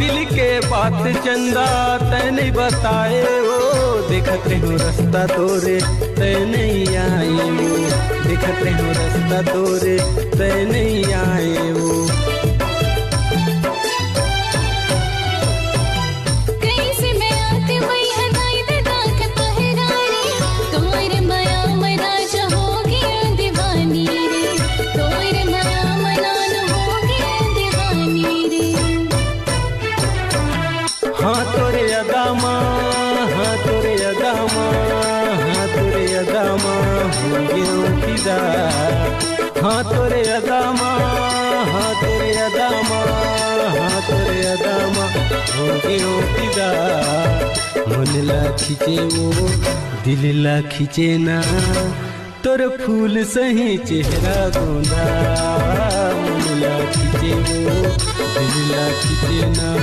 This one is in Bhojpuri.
दिल के बात चंदा तैने बताए वो, देखत रहो रास्ता तोरे तैने आए वो, देखत रहो रास्ता तोरे तैने आए वो। हाँ तोरे अदामा, हाँ तोरे अदामा, हाँ तोरे अदामा हो गया फिदा, हाँ तोरे अदामा, हाँ तोरे अदामा, हाँ तोरे अदामा हो गया फिदा। मन ला खींचे वो दिल ला खींचे ना, तोर फूल सही चेहरा गोंदा। मन ला खींचे वो दिल ला खींचे ना।